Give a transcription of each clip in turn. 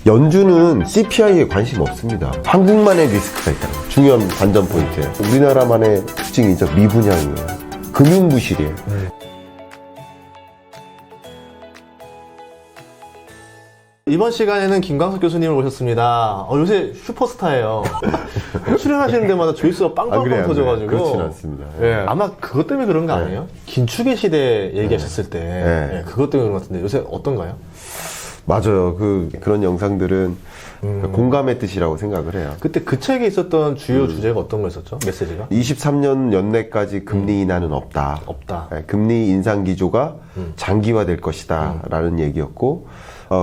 연준은 CPI에 관심 없습니다. 한국만의 리스크가 있다. 중요한 관전 포인트예요. 우리나라만의 특징이죠. 미분양이에요. 금융부실이에요. 이번 시간에는 김광석 교수님을 모셨습니다. 요새 슈퍼스타예요. 출연하시는 데마다 조회수가 빵빵빵 터져가지고. 그렇진 않습니다. 예, 아마 그것 때문에 그런 거 아니에요? 긴축의 시대 얘기하셨을 때 예, 그것 때문에 그런 것 같은데 요새 어떤가요? 맞아요. 그런 영상들은 공감의 뜻이라고 생각을 해요. 그때 그 책에 있었던 주요 주제가 어떤 거였었죠? 메시지가? 23년 연내까지 금리 인하는 없다. 없다. 네, 금리 인상 기조가 장기화될 것이다. 라는 얘기였고,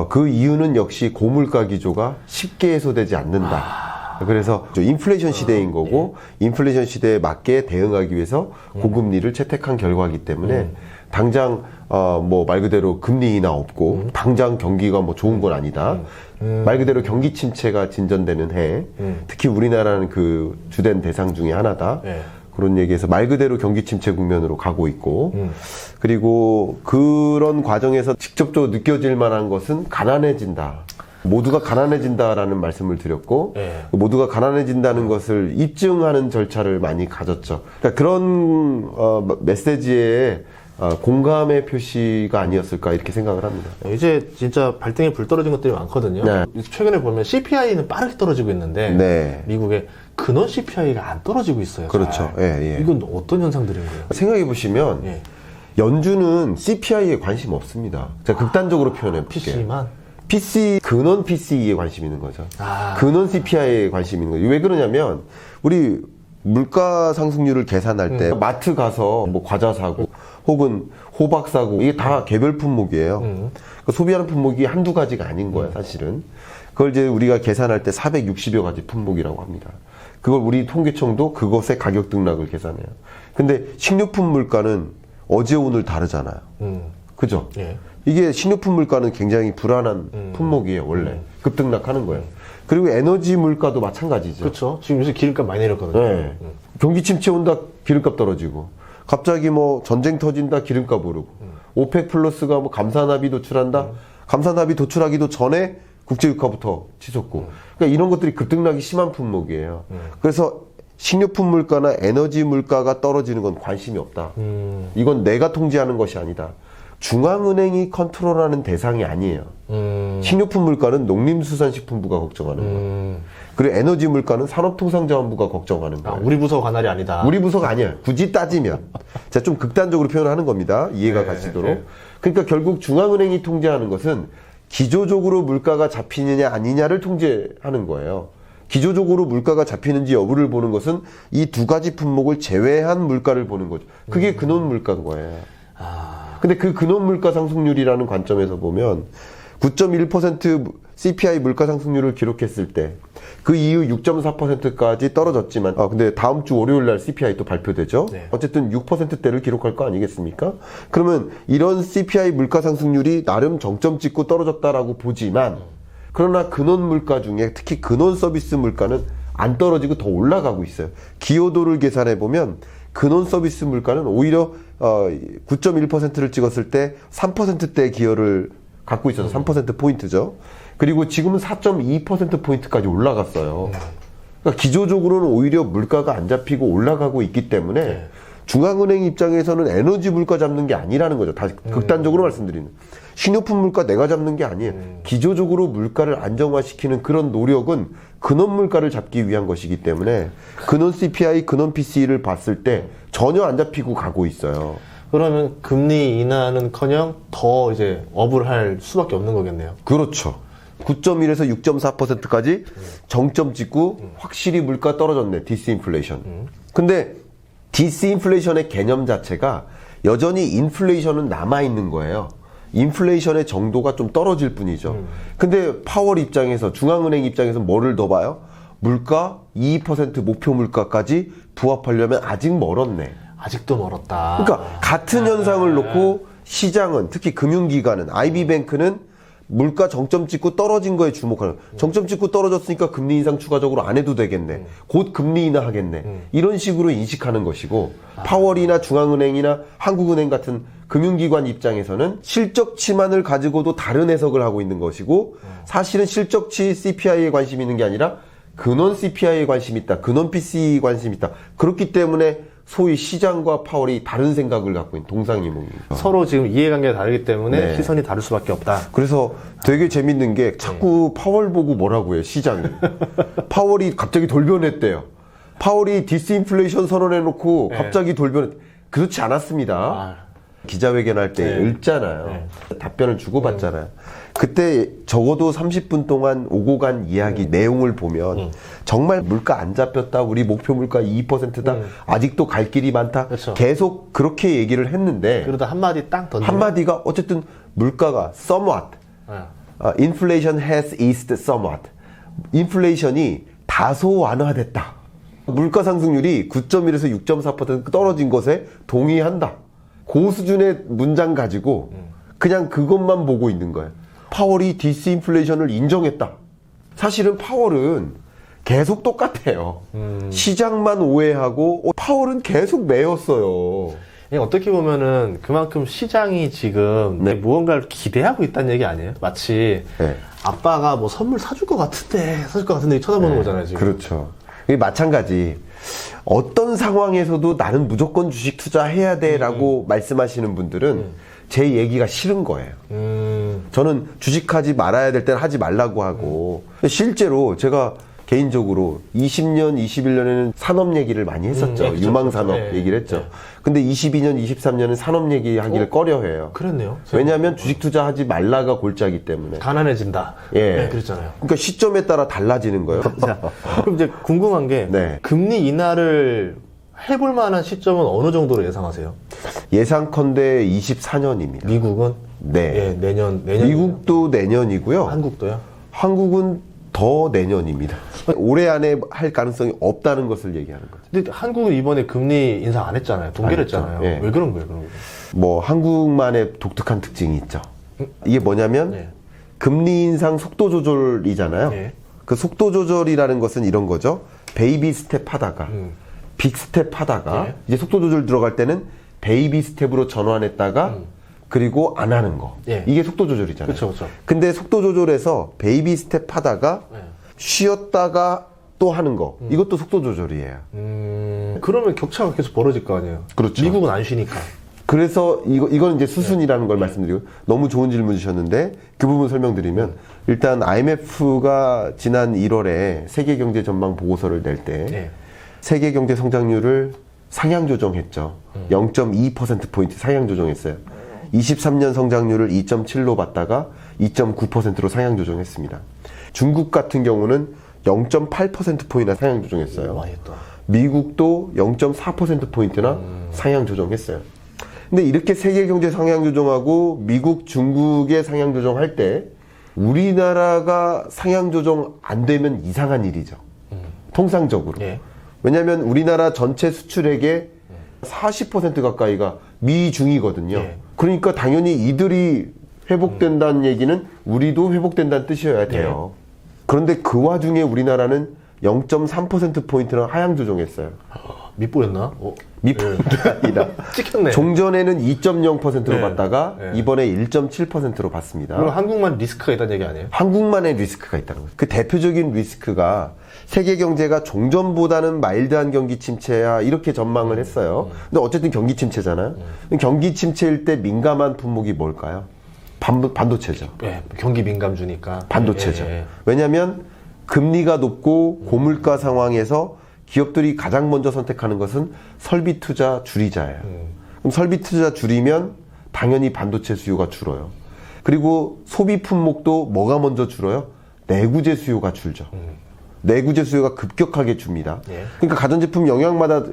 그 이유는 역시 고물가 기조가 쉽게 해소되지 않는다. 그래서 인플레이션 시대인 거고, 인플레이션 시대에 맞게 대응하기 위해서 고금리를 채택한 결과이기 때문에 당장 뭐 말 그대로 금리 인하 없고 당장 경기가 뭐 좋은 건 아니다. 말 그대로 경기 침체가 진전되는 해, 특히 우리나라는 그 주된 대상 중에 하나다. 예. 그런 얘기에서 말 그대로 경기 침체 국면으로 가고 있고, 그리고 그런 과정에서 직접적으로 느껴질 만한 것은 가난해진다. 모두가 가난해진다라는 말씀을 드렸고, 예. 모두가 가난해진다는 것을 입증하는 절차를 많이 가졌죠. 그러니까 그런 메시지에 공감의 표시가 아니었을까 이렇게 생각을 합니다. 이제 진짜 발등에 불 떨어진 것들이 많거든요. 네. 최근에 보면 CPI는 빠르게 떨어지고 있는데 네. 미국의 근원 CPI가 안 떨어지고 있어요. 그렇죠. 예, 예. 이건 어떤 현상들인 거예요? 생각해 보시면 예. 연준은 CPI에 관심 없습니다. 제가 극단적으로 표현해 볼게요. PC만? PC, 근원 PC에 관심 있는 거죠. 아. 근원 CPI에 관심 있는 거죠. 왜 그러냐면, 우리 물가 상승률을 계산할 때, 마트 가서 뭐 과자 사고, 혹은 호박 사고, 이게 다 개별 품목이에요. 그러니까 소비하는 품목이 한두 가지가 아닌 거예요, 사실은. 그걸 이제 우리가 계산할 때 460여 가지 품목이라고 합니다. 그걸 우리 통계청도 그것의 가격 등락을 계산해요. 근데 식료품 물가는 어제 오늘 다르잖아요. 그죠? 예. 이게 식료품 물가는 굉장히 불안한 품목이에요, 원래. 급등락하는 거예요. 그리고 에너지 물가도 마찬가지죠. 그렇죠. 지금 요새 기름값 많이 내렸거든요. 네. 경기 침체 온다, 기름값 떨어지고. 갑자기 뭐 전쟁 터진다, 기름값 오르고. 오펙 플러스가 뭐 감산합의 도출한다. 감산합의 도출하기도 전에 국제유가부터 치솟고. 그러니까 이런 것들이 급등락이 심한 품목이에요. 그래서 식료품 물가나 에너지 물가가 떨어지는 건 관심이 없다. 이건 내가 통제하는 것이 아니다. 중앙은행이 컨트롤하는 대상이 아니에요. 식료품 물가는 농림수산식품부가 걱정하는 거예요. 그리고 에너지 물가는 산업통상자원부가 걱정하는 거예요. 우리 부서 관할이 아니다. 우리 부서가 아니야. 굳이 따지면. 제가 좀 극단적으로 표현하는 겁니다. 이해가 가시도록. 그러니까 결국 중앙은행이 통제하는 것은 기조적으로 물가가 잡히느냐 아니냐를 통제하는 거예요. 기조적으로 물가가 잡히는지 여부를 보는 것은 이 두 가지 품목을 제외한 물가를 보는 거죠. 그게 근원 물가인 거예요. 근데 그 근원 물가 상승률이라는 관점에서 보면 9.1% CPI 물가 상승률을 기록했을 때 그 이후 6.4%까지 떨어졌지만 근데 다음 주 월요일 날 CPI 또 발표되죠. 네. 어쨌든 6%대를 기록할 거 아니겠습니까? 그러면 이런 CPI 물가 상승률이 나름 정점 찍고 떨어졌다라고 보지만, 그러나 근원 물가 중에 특히 근원 서비스 물가는 안 떨어지고 더 올라가고 있어요. 기여도를 계산해 보면 근원 서비스 물가는 오히려 9.1%를 찍었을 때 3%대 기여를 갖고 있어서 3%포인트죠. 그리고 지금은 4.2%포인트까지 올라갔어요. 그러니까 기조적으로는 오히려 물가가 안 잡히고 올라가고 있기 때문에 중앙은행 입장에서는 에너지 물가 잡는 게 아니라는 거죠. 다시 극단적으로 말씀드리는. 식료품 물가 내가 잡는 게 아니에요. 기조적으로 물가를 안정화시키는 그런 노력은 근원 물가를 잡기 위한 것이기 때문에 근원 CPI, 근원 PC를 봤을 때 전혀 안 잡히고 가고 있어요. 그러면 금리 인하는커녕 더 이제 업을 할 수밖에 없는 거겠네요. 그렇죠. 9.1에서 6.4%까지 정점 찍고 확실히 물가 떨어졌네. 디스인플레이션. 근데 디스인플레이션의 개념 자체가 여전히 인플레이션은 남아있는 거예요. 인플레이션의 정도가 좀 떨어질 뿐이죠. 근데 파월 입장에서, 중앙은행 입장에서 뭐를 더 봐요? 물가 2% 목표 물가까지 부합하려면 아직 멀었네. 아직도 멀었다. 그러니까 같은 현상을 놓고 시장은, 특히 금융기관은, IB뱅크는 물가 정점 찍고 떨어진 거에 주목하는 정점 찍고 떨어졌으니까 금리 인상 추가적으로 안 해도 되겠네. 곧 금리 인하하겠네. 이런 식으로 인식하는 것이고 파월이나 중앙은행이나 한국은행 같은 금융기관 입장에서는 실적치만을 가지고도 다른 해석을 하고 있는 것이고 사실은 실적치 CPI에 관심이 있는 게 아니라 근원 CPI에 관심이 있다. 근원 PCE에 관심이 있다. 그렇기 때문에 소위 시장과 파월이 다른 생각을 갖고 있는 동상이몽입니다. 서로 지금 이해관계가 다르기 때문에 네. 시선이 다를 수밖에 없다. 그래서 되게 재밌는 게 자꾸 파월 보고 뭐라고 해요, 시장이. 파월이 갑자기 돌변했대요. 파월이 디스인플레이션 선언해놓고 갑자기 그렇지 않았습니다. 기자회견할 때 읽잖아요. 답변을 주고받잖아요. 그때 적어도 30분 동안 오고 간 이야기 내용을 보면 정말 물가 안 잡혔다. 우리 목표 물가 2%다. 아직도 갈 길이 많다. 그렇죠. 계속 그렇게 얘기를 했는데 그러다 한마디 땅 던져. 한마디가 어쨌든 물가가 somewhat. Inflation has eased somewhat. 인플레이션이 다소 완화됐다. 물가 상승률이 9.1에서 6.4% 떨어진 것에 동의한다. 그 수준의 문장 가지고 그냥 그것만 보고 있는 거예요. 파월이 디스인플레이션을 인정했다. 사실은 파월은 계속 똑같아요. 시장만 오해하고 파월은 계속 매였어요. 어떻게 보면은 그만큼 시장이 지금 네. 무언가를 기대하고 있다는 얘기 아니에요? 마치 네. 아빠가 뭐 선물 사줄 것 같은데 쳐다보는 거잖아요, 지금. 그렇죠. 이게 마찬가지. 어떤 상황에서도 나는 무조건 주식 투자해야 돼라고 말씀하시는 분들은 제 얘기가 싫은 거예요. 저는 주식하지 말아야 될 때는 하지 말라고 하고 실제로 제가 개인적으로 20년, 21년에는 산업 얘기를 많이 했었죠. 그렇죠, 유망산업 그렇죠. 얘기를 했죠. 근데 22년, 23년은 산업 얘기하기를 꺼려해요. 그랬네요. 왜냐하면 주식 투자하지 말라가 골자기 때문에. 가난해진다. 예. 네, 그랬잖아요. 그러니까 시점에 따라 달라지는 거예요. 자, 그럼 이제 궁금한 게 네. 금리 인하를 해볼 만한 시점은 어느 정도로 예상하세요? 예상컨대 24년입니다. 미국은? 네. 예, 내년. 미국도 내년이고요. 한국도요? 한국은 더 내년입니다. 올해 안에 할 가능성이 없다는 것을 얘기하는 거죠. 근데 한국은 이번에 금리 인상 안 했잖아요. 동결 안 했죠. 했잖아요. 예. 왜 그런 거예요, 그런 거? 뭐 한국만의 독특한 특징이 있죠. 이게 뭐냐면 네. 금리 인상 속도 조절이잖아요. 네. 그 속도 조절이라는 것은 이런 거죠. 베이비 스텝 하다가 빅 스텝 하다가 네. 이제 속도 조절 들어갈 때는 베이비 스텝으로 전환했다가 그리고 안 하는 거. 예. 이게 속도 조절이잖아요. 그렇죠, 그렇죠. 근데 속도 조절에서 베이비 스텝 하다가 네. 쉬었다가 또 하는 거. 이것도 속도 조절이에요. 그러면 격차가 계속 벌어질 거 아니에요? 그렇죠. 미국은 안 쉬니까. 그래서 이거는 이제 수순이라는 걸 말씀드리고 너무 좋은 질문 주셨는데 그 부분 설명드리면 일단 IMF가 지난 1월에 세계 경제 전망 보고서를 낼 때 네. 세계 경제 성장률을 상향 조정했죠. 0.2%포인트 상향 조정했어요. 23년 성장률을 2.7로 봤다가 2.9%로 상향 조정했습니다. 중국 같은 경우는 0.8%포인트나 상향 조정했어요. 많이 했다. 미국도 0.4%포인트나 상향 조정했어요. 근데 이렇게 세계 경제 상향 조정하고 미국, 중국의 상향 조정할 때 우리나라가 상향 조정 안 되면 이상한 일이죠. 통상적으로. 예. 왜냐하면 우리나라 전체 수출액의 40% 가까이가 미중이거든요. 예. 그러니까 당연히 이들이 회복된다는 얘기는 우리도 회복된다는 뜻이어야 돼요. 그런데 그 와중에 우리나라는 0.3%포인트나 하향 조정했어요. 밑보였나? 밑보가 아니라 찍혔네. 종전에는 2.0%로 네. 봤다가 네. 이번에 1.7%로 봤습니다. 그럼 한국만 리스크가 있다는 얘기 아니에요? 한국만의 리스크가 있다는 거죠. 그 대표적인 리스크가 세계 경제가 종전보다는 마일드한 경기 침체야 이렇게 전망을 했어요. 근데 어쨌든 경기 침체잖아요. 경기 침체일 때 민감한 품목이 뭘까요? 반도체죠. 예, 경기 민감주니까. 반도체죠. 예. 왜냐하면 금리가 높고 고물가 상황에서 기업들이 가장 먼저 선택하는 것은 설비 투자 줄이자예요. 그럼 설비 투자 줄이면 당연히 반도체 수요가 줄어요. 그리고 소비 품목도 뭐가 먼저 줄어요? 내구재 수요가 줄죠. 내구재 수요가 급격하게 줍니다. 예. 그러니까 가전제품 영역마다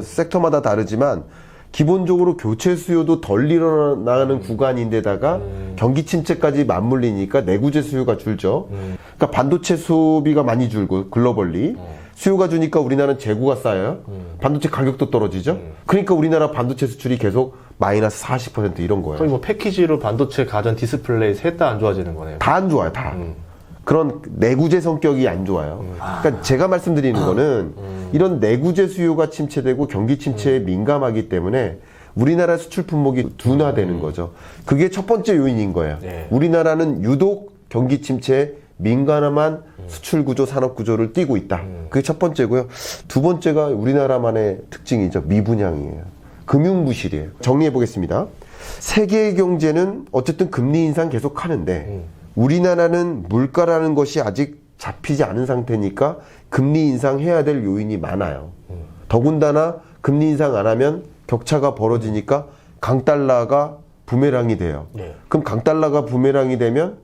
섹터마다 다르지만 기본적으로 교체 수요도 덜 일어나는 구간인데다가 경기 침체까지 맞물리니까 내구재 수요가 줄죠. 그러니까 반도체 소비가 많이 줄고 글로벌리 수요가 주니까 우리나라는 재고가 쌓여요. 반도체 가격도 떨어지죠. 그러니까 우리나라 반도체 수출이 계속 마이너스 40% 이런 거예요. 거의 뭐 패키지로 반도체, 가전, 디스플레이 셋 다 안 좋아지는 거네요. 다 안 좋아요, 다. 그런 내구재 성격이 안 좋아요. 그러니까 제가 말씀드리는 거는 이런 내구재 수요가 침체되고 경기 침체에 민감하기 때문에 우리나라 수출 품목이 둔화되는 거죠. 그게 첫 번째 요인인 거예요. 네. 우리나라는 유독 경기 침체에 민감한 수출 구조, 산업 구조를 띠고 있다. 그게 첫 번째고요. 두 번째가 우리나라만의 특징이죠. 미분양이에요. 금융 부실이에요. 정리해 보겠습니다. 세계 경제는 어쨌든 금리 인상 계속 하는데 우리나라는 물가라는 것이 아직 잡히지 않은 상태니까 금리 인상해야 될 요인이 많아요. 더군다나 금리 인상 안 하면 격차가 벌어지니까 강달러가 부메랑이 돼요. 네. 그럼 강달러가 부메랑이 되면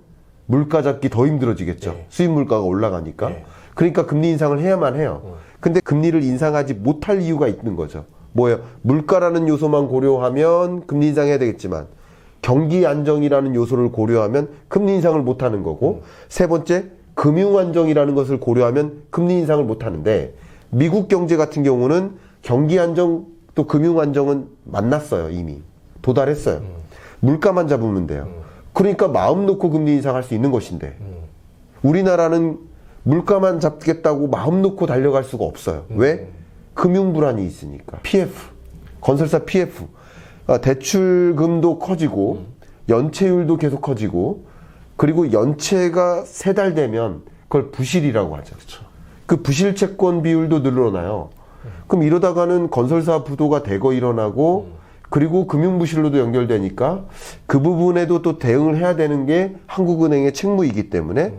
물가 잡기 더 힘들어지겠죠. 네. 수입 물가가 올라가니까. 네. 그러니까 금리 인상을 해야만 해요. 근데 금리를 인상하지 못할 이유가 있는 거죠. 뭐예요? 물가라는 요소만 고려하면 금리 인상해야 되겠지만 경기 안정이라는 요소를 고려하면 금리 인상을 못 하는 거고 세 번째 금융 안정이라는 것을 고려하면 금리 인상을 못 하는데 미국 경제 같은 경우는 경기 안정 또 금융 안정은 만났어요. 이미 도달했어요. 물가만 잡으면 돼요. 그러니까 마음 놓고 금리 인상할 수 있는 것인데 우리나라는 물가만 잡겠다고 마음 놓고 달려갈 수가 없어요. 왜? 금융 불안이 있으니까. PF, 건설사 PF, 대출금도 커지고 연체율도 계속 커지고 그리고 연체가 3달 되면 그걸 부실이라고 하죠. 그 부실 채권 비율도 늘어나요. 그럼 이러다가는 건설사 부도가 대거 일어나고 그리고 금융부실로도 연결되니까 그 부분에도 또 대응을 해야 되는 게 한국은행의 책무이기 때문에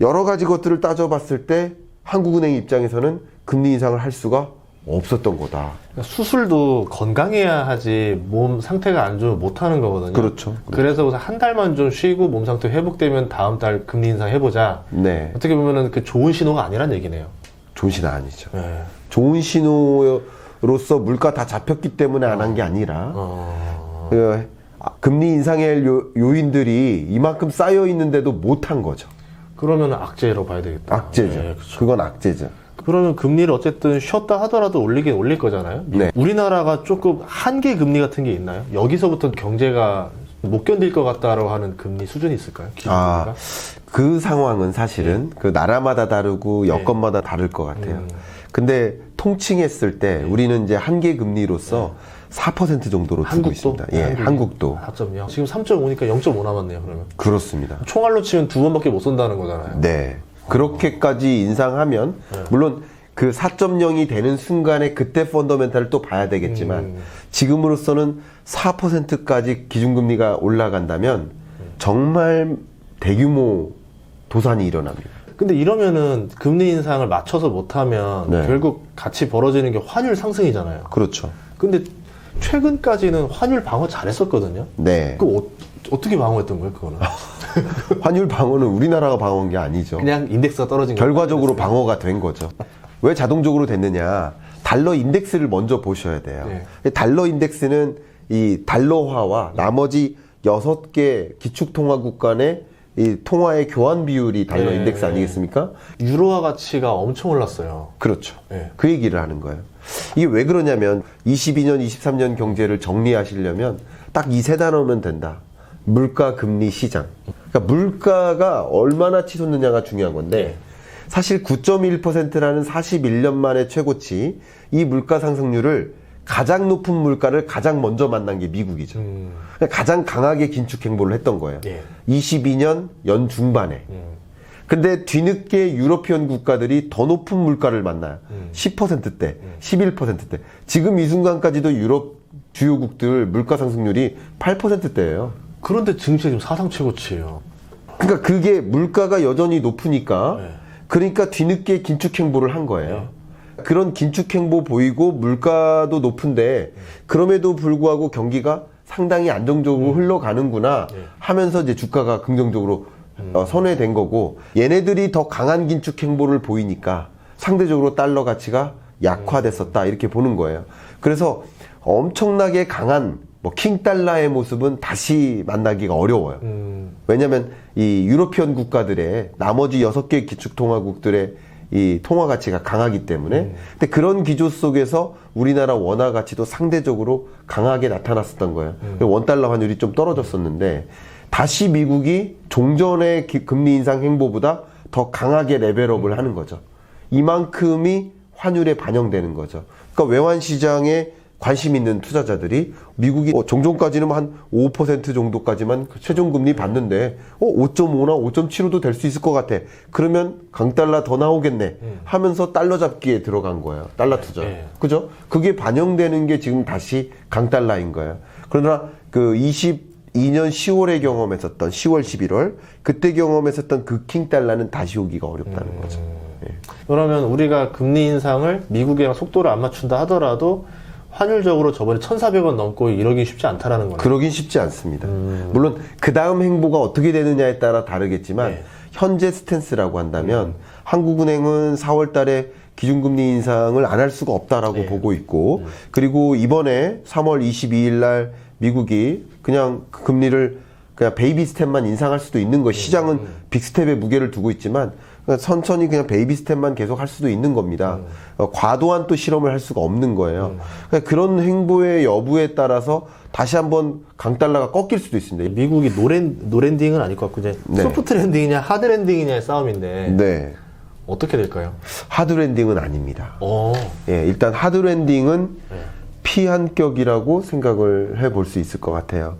여러 가지 것들을 따져봤을 때 한국은행 입장에서는 금리 인상을 할 수가 없었던 거다. 그러니까 수술도 건강해야 하지 몸 상태가 안 좋으면 못 하는 거거든요. 그렇죠. 그래서 한 달만 좀 쉬고 몸 상태 회복되면 다음 달 금리 인상 해보자. 네. 어떻게 보면은 그 좋은 신호가 아니란 얘기네요. 좋은 신호 아니죠. 네. 좋은 신호로서 물가 다 잡혔기 때문에 안 한 게 아니라 그 금리 인상의 요인들이 이만큼 쌓여 있는데도 못 한 거죠. 그러면 악재로 봐야 되겠다. 악재죠. 네, 그렇죠. 그건 악재죠. 그러면 금리를 어쨌든 쉬었다 하더라도 올리긴 올릴 거잖아요. 네. 우리나라가 조금 한계 금리 같은 게 있나요? 여기서부터 경제가 못 견딜 것 같다라고 하는 금리 수준이 있을까요? 기준금리가? 그 상황은 사실은 그 나라마다 다르고 여건마다 다를 것 같아요. 근데 통칭했을 때 우리는 이제 한계 금리로서 4% 정도로 두고 한국도? 있습니다. 예, 한국도. 4.0. 지금 3.5니까 0.5 남았네요, 그러면. 그렇습니다. 총알로 치면 2번밖에 못 쏜다는 거잖아요. 네. 그렇게까지 인상하면 물론 그 4.0이 되는 순간에 그때 펀더멘탈을 또 봐야 되겠지만 지금으로서는 4%까지 기준금리가 올라간다면 정말 대규모 도산이 일어납니다. 근데 이러면은 금리 인상을 맞춰서 못하면 네. 결국 같이 벌어지는 게 환율 상승이잖아요. 그렇죠. 근데 최근까지는 환율 방어 잘했었거든요. 네. 그 어떻게 방어했던 거예요, 그거는? 환율 방어는 우리나라가 방어한 게 아니죠. 그냥 인덱스가 떨어진 거예요. 결과적으로 방어가 된 거죠. 왜 자동적으로 됐느냐? 달러 인덱스를 먼저 보셔야 돼요. 네. 달러 인덱스는 이 달러화와 나머지 6개 기축통화국 간의 이 통화의 교환 비율이 달러 네. 인덱스 아니겠습니까? 유로화 가치가 엄청 올랐어요. 그렇죠. 네. 그 얘기를 하는 거예요. 이게 왜 그러냐면 22년, 23년 경제를 정리하시려면 딱 이 세 단어면 된다. 물가, 금리, 시장. 그러니까 물가가 얼마나 치솟느냐가 중요한 건데 사실 9.1%라는 41년 만의 최고치 이 물가 상승률을 가장 높은 물가를 가장 먼저 만난 게 미국이죠. 그러니까 가장 강하게 긴축 행보를 했던 거예요. 22년 연 중반에. 근데 뒤늦게 유러피언 국가들이 더 높은 물가를 만나요. 10%대, 11%대. 지금 이 순간까지도 유럽 주요국들 물가 상승률이 8%대예요. 그런데 증시가 지금 사상 최고치예요. 그러니까 그게 물가가 여전히 높으니까 그러니까 뒤늦게 긴축 행보를 한 거예요. 그런 긴축 행보 보이고 물가도 높은데 그럼에도 불구하고 경기가 상당히 안정적으로 흘러가는구나 하면서 이제 주가가 긍정적으로 선회된 거고 얘네들이 더 강한 긴축 행보를 보이니까 상대적으로 달러 가치가 약화됐었다 이렇게 보는 거예요. 그래서 엄청나게 강한 뭐 킹달러의 모습은 다시 만나기가 어려워요. 왜냐하면 이 유러피언 국가들의 나머지 6개 기축통화국들의 이 통화 가치가 강하기 때문에. 근데 그런 기조 속에서 우리나라 원화 가치도 상대적으로 강하게 나타났었던 거예요. 원달러 환율이 좀 떨어졌었는데 다시 미국이 종전의 금리 인상 행보보다 더 강하게 레벨업을 하는 거죠. 이만큼이 환율에 반영되는 거죠. 그러니까 외환 시장에 관심 있는 투자자들이 미국이 종전까지는 한 5% 정도까지만 최종금리 받는데 5.5나 5.75도 될 수 있을 것 같아. 그러면 강달러 더 나오겠네 하면서 달러 잡기에 들어간 거예요. 달러 투자. 그죠? 그게 반영되는 게 지금 다시 강달러인 거예요. 그러나 그 22년 10월에 경험했었던 10월 11월 그때 경험했었던 그 킹달러는 다시 오기가 어렵다는 거죠. 그러면 우리가 금리 인상을 미국이랑 속도를 안 맞춘다 하더라도 환율적으로 저번에 1,400원 넘고 이러긴 쉽지 않다라는 거네요. 그러긴 쉽지 않습니다. 물론 그 다음 행보가 어떻게 되느냐에 따라 다르겠지만 현재 스탠스라고 한다면 한국은행은 4월 달에 기준금리 인상을 안 할 수가 없다라고 보고 있고 그리고 이번에 3월 22일 날 미국이 그냥 그 금리를 그냥 베이비 스텝만 인상할 수도 있는 거예요. 시장은 빅스텝에 무게를 두고 있지만 천천히 그냥 베이비 스텝만 계속 할 수도 있는 겁니다. 과도한 또 실험을 할 수가 없는 거예요. 그러니까 그런 행보의 여부에 따라서 다시 한번 강달러가 꺾일 수도 있습니다. 미국이 노랜딩은 아닐 것 같고 이제 소프트 랜딩이냐 하드 랜딩이냐의 싸움인데 네. 어떻게 될까요? 하드 랜딩은 아닙니다. 오. 예, 일단 하드 랜딩은 피한격이라고 생각을 해볼 수 있을 것 같아요.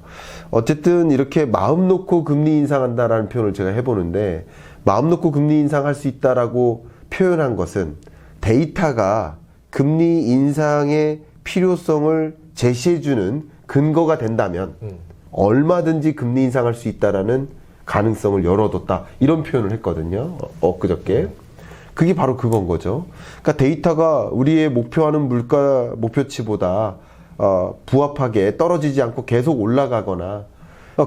어쨌든 이렇게 마음 놓고 금리 인상한다라는 표현을 제가 해보는데 마음 놓고 금리 인상할 수 있다라고 표현한 것은 데이터가 금리 인상의 필요성을 제시해주는 근거가 된다면 얼마든지 금리 인상할 수 있다라는 가능성을 열어뒀다 이런 표현을 했거든요. 엊그저께. 그게 바로 그건 거죠. 그러니까 데이터가 우리의 목표하는 물가 목표치보다 부합하게 떨어지지 않고 계속 올라가거나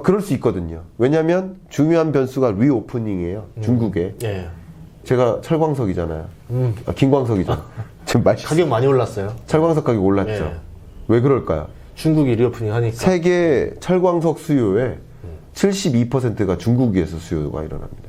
그럴 수 있거든요. 왜냐하면 중요한 변수가 리오프닝이에요. 중국에. 예. 제가 철광석이잖아요. 김광석이죠. 지금 가격 많이 올랐어요. 철광석 가격 올랐죠. 예. 왜 그럴까요? 중국이 리오프닝 하니까. 세계 철광석 수요의 72%가 중국에서 수요가 일어납니다.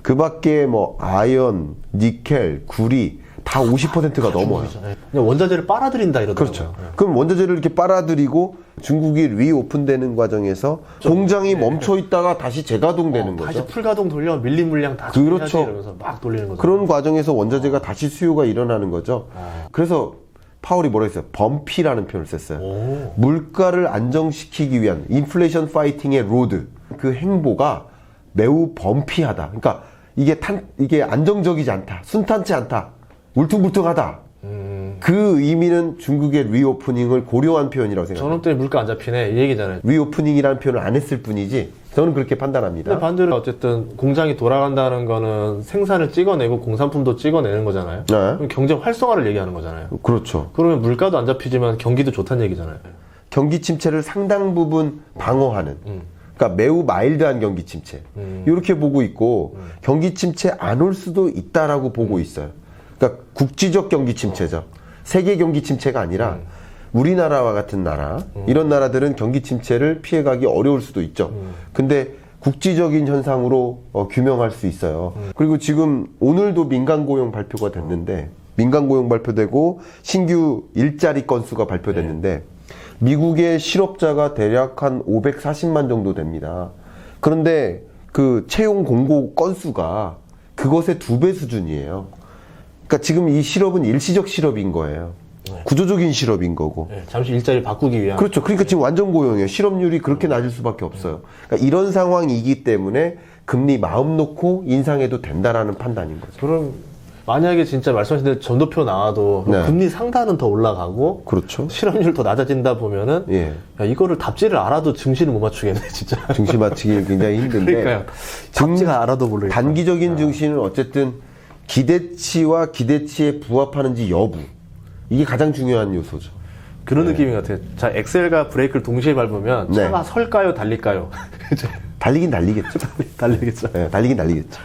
그 밖에 뭐 아연, 니켈, 구리 다 50%가 넘어요. 그냥 원자재를 빨아들인다 이러더라고요. 그렇죠. 그럼 원자재를 이렇게 빨아들이고 중국이 리오픈되는 과정에서 공장이 멈춰 있다가 다시 재가동되는 거죠. 다시 풀가동 돌려 밀린 물량 다 그렇죠. 처리하지 이러면서 막 돌리는 거죠. 그런 과정에서 원자재가 다시 수요가 일어나는 거죠. 그래서 파월이 뭐라 했어요? 범피라는 표현을 썼어요. 오. 물가를 안정시키기 위한 인플레이션 파이팅의 로드 그 행보가 매우 범피하다. 그러니까 이게 안정적이지 않다. 순탄치 않다. 울퉁불퉁하다. 그 의미는 중국의 리오프닝을 고려한 표현이라고 생각합니다. 저놈 때문에 물가 안 잡히네 이 얘기잖아요. 리오프닝이라는 표현을 안 했을 뿐이지 저는 그렇게 판단합니다. 근데 반대로 어쨌든 공장이 돌아간다는 거는 생산을 찍어내고 공산품도 찍어내는 거잖아요. 네. 그럼 경제 활성화를 얘기하는 거잖아요. 그렇죠. 그러면 물가도 안 잡히지만 경기도 좋다는 얘기잖아요. 경기 침체를 상당 부분 방어하는 그러니까 매우 마일드한 경기 침체 이렇게 보고 있고 경기 침체 안 올 수도 있다라고 보고 있어요. 그러니까 국지적 경기 침체죠. 세계 경기 침체가 아니라 우리나라와 같은 나라 이런 나라들은 경기 침체를 피해가기 어려울 수도 있죠. 근데 국지적인 현상으로 규명할 수 있어요. 그리고 지금 오늘도 민간 고용 발표가 됐는데 민간 고용 발표되고 신규 일자리 건수가 발표됐는데 미국의 실업자가 대략 한 540만 정도 됩니다. 그런데 그 채용 공고 건수가 그것의 2배 수준이에요. 그러니까 지금 이 실업은 일시적 실업인 거예요. 구조적인 실업인 거고. 네, 잠시 일자리를 바꾸기 위한. 그렇죠. 그러니까 지금 완전 고용이에요. 실업률이 그렇게 낮을 수밖에 없어요. 그러니까 이런 상황이기 때문에 금리 마음 놓고 인상해도 된다라는 판단인 거죠. 그럼 만약에 진짜 말씀하신 대로 전도표 나와도 네. 금리 상단은 더 올라가고 그렇죠. 실업률 더 낮아진다 보면은 예. 야, 이거를 답지를 알아도 증시를 못 맞추겠네 진짜. 증시 맞추기 굉장히 힘든데. 그러니까요. 답지가 알아도 모르겠어요. 단기적인 증시는 어쨌든 기대치와 기대치에 부합하는지 여부. 이게 가장 중요한 요소죠. 그런 느낌인 것 같아요. 자, 엑셀과 브레이크를 동시에 밟으면 네. 차가 설까요, 달릴까요? 달리긴 달리겠죠. 달리겠죠. 네, 달리긴 달리겠죠.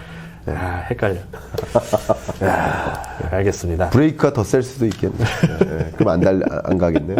아, 헷갈려. 알겠습니다. 브레이크가 더 셀 수도 있겠네. 네, 그럼 안 가겠네요.